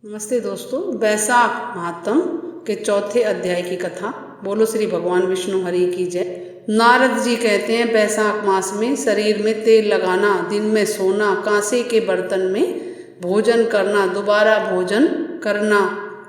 नमस्ते दोस्तों, वैशाख महात्म के चौथे अध्याय की कथा। बोलो श्री भगवान विष्णु हरि की जय। नारद जी कहते हैं, वैशाख मास में शरीर में तेल लगाना, दिन में सोना, कांसे के बर्तन में भोजन करना, दोबारा भोजन करना,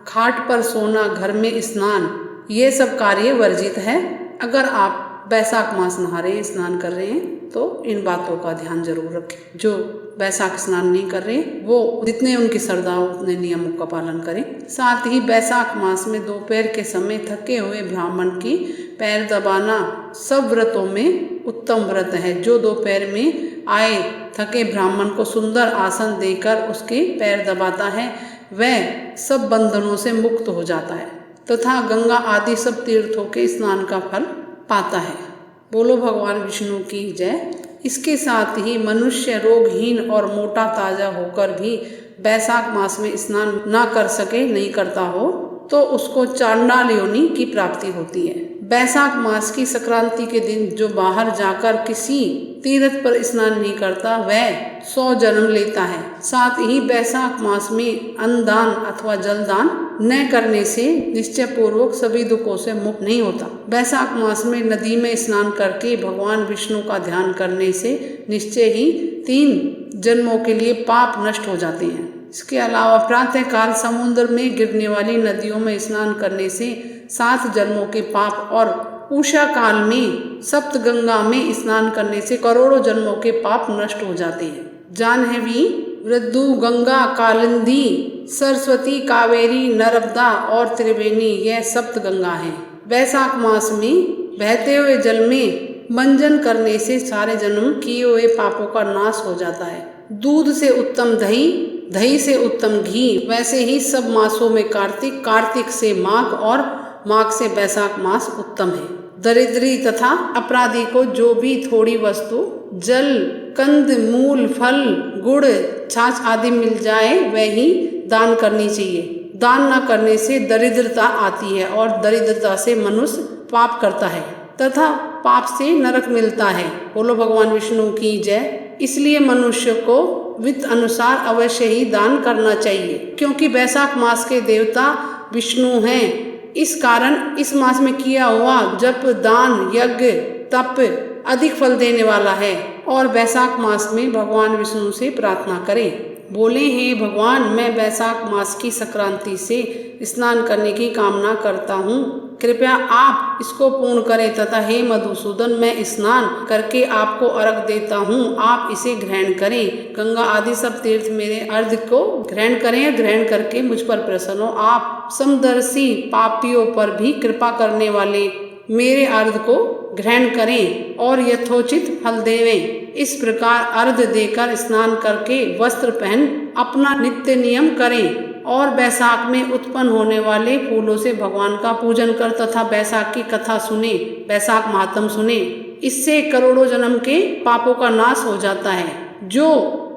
खाट पर सोना, घर में स्नान, ये सब कार्य वर्जित है। अगर आप वैशाख मास नहा रहे हैं, स्नान कर रहे हैं, तो इन बातों का ध्यान जरूर रखें। जो वैशाख स्नान नहीं कर रहे वो जितने उनकी श्रद्धा हो उतने नियमों का पालन करें। साथ ही वैशाख मास में दोपहर के समय थके हुए ब्राह्मण की पैर दबाना सब व्रतों में उत्तम व्रत है। जो दोपहर में आए थके ब्राह्मण को सुंदर आसन देकर उसके पैर दबाता है, वह सब बंधनों से मुक्त हो जाता है तथा गंगा आदि सब तीर्थों के स्नान का फल पाता है। बोलो भगवान विष्णु की जय। इसके साथ ही मनुष्य रोगहीन और मोटा ताजा होकर भी वैशाख मास में स्नान ना कर सके, नहीं करता हो, तो उसको चांडाल योनि की प्राप्ति होती है। वैशाख मास की संक्रांति के दिन जो बाहर जाकर किसी तीर्थ पर स्नान नहीं करता वह 100 जन्म लेता है। साथ ही वैशाख मास में अन्नदान अथवा जलदान न करने से निश्चय पूर्वक सभी दुखों से मुक्त नहीं होता। वैशाख मास में नदी में स्नान करके भगवान विष्णु का ध्यान करने से निश्चय ही 3 जन्मों के लिए पाप नष्ट हो जाते हैं। इसके अलावा प्रातः काल समुद्र में गिरने वाली नदियों में स्नान करने से 7 जन्मों के पाप और उषा काल में सप्त गंगा में स्नान करने से करोड़ों जन्मों के पाप नष्ट हो जाते हैं। जाह्नवी, वृद्धु, गंगा, कालिंदी, सरस्वती, कावेरी, नर्मदा और त्रिवेणी, यह सप्त गंगा है। वैशाख मास में बहते हुए जल में मंजन करने से सारे जन्म किए हुए पापों का नाश हो जाता है। दूध से उत्तम दही, दही से उत्तम घी, वैसे ही सब मासों में कार्तिक, कार्तिक से माघ और माघ से वैशाख मास उत्तम है। दरिद्री तथा अपराधी को जो भी थोड़ी वस्तु, जल, कंद, मूल, फल, गुड़, छाछ आदि मिल जाए वह ही दान करनी चाहिए। दान न करने से दरिद्रता आती है और दरिद्रता से मनुष्य पाप करता है तथा पाप से नरक मिलता है। बोलो भगवान विष्णु की जय। इसलिए मनुष्य को वित्त अनुसार अवश्य ही दान करना चाहिए, क्योंकि वैशाख मास के देवता विष्णु हैं। इस कारण इस मास में किया हुआ जप, दान, यज्ञ, तप अधिक फल देने वाला है। और वैशाख मास में भगवान विष्णु से प्रार्थना करें। बोले, हे भगवान, मैं वैशाख मास की संक्रांति से स्नान करने की कामना करता हूँ, कृपया आप इसको पूर्ण करें तथा हे मधुसूदन, मैं स्नान करके आपको अर्घ देता हूँ, आप इसे ग्रहण करें। गंगा आदि सब तीर्थ मेरे अर्घ को ग्रहण करें, ग्रहण करके मुझ पर प्रसन्न हो। आप समदर्शी पापियों पर भी कृपा करने वाले मेरे अर्घ को ग्रहण करें और यथोचित फल देवें। इस प्रकार अर्घ देकर स्नान करके वस्त्र पहन अपना नित्य नियम करें और वैशाख में उत्पन्न होने वाले फूलों से भगवान का पूजन कर तथा वैशाख की कथा सुने, वैशाख महात्म सुने। इससे करोड़ों जन्म के पापों का नाश हो जाता है। जो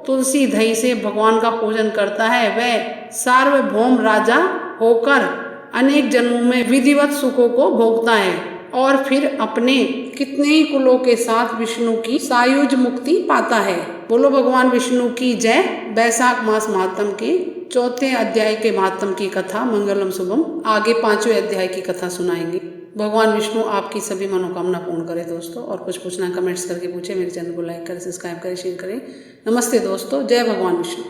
तुलसी दही से भगवान का पूजन करता है वह सार्वभौम राजा होकर अनेक जन्मों में विधिवत सुखों को भोगता है और फिर अपने कितने ही कुलों के साथ विष्णु की सायुज मुक्ति पाता है। बोलो भगवान विष्णु की जय। वैशाख मास महात्म के चौथे अध्याय के महात्म की कथा मंगलम शुभम आगे 5वें अध्याय की कथा सुनाएंगे। भगवान विष्णु आपकी सभी मनोकामना पूर्ण करे दोस्तों। और कुछ पूछना कमेंट्स करके पूछे। मेरे चैनल को लाइक करें, सब्सक्राइब करें, शेयर करें। नमस्ते दोस्तों, जय भगवान विष्णु।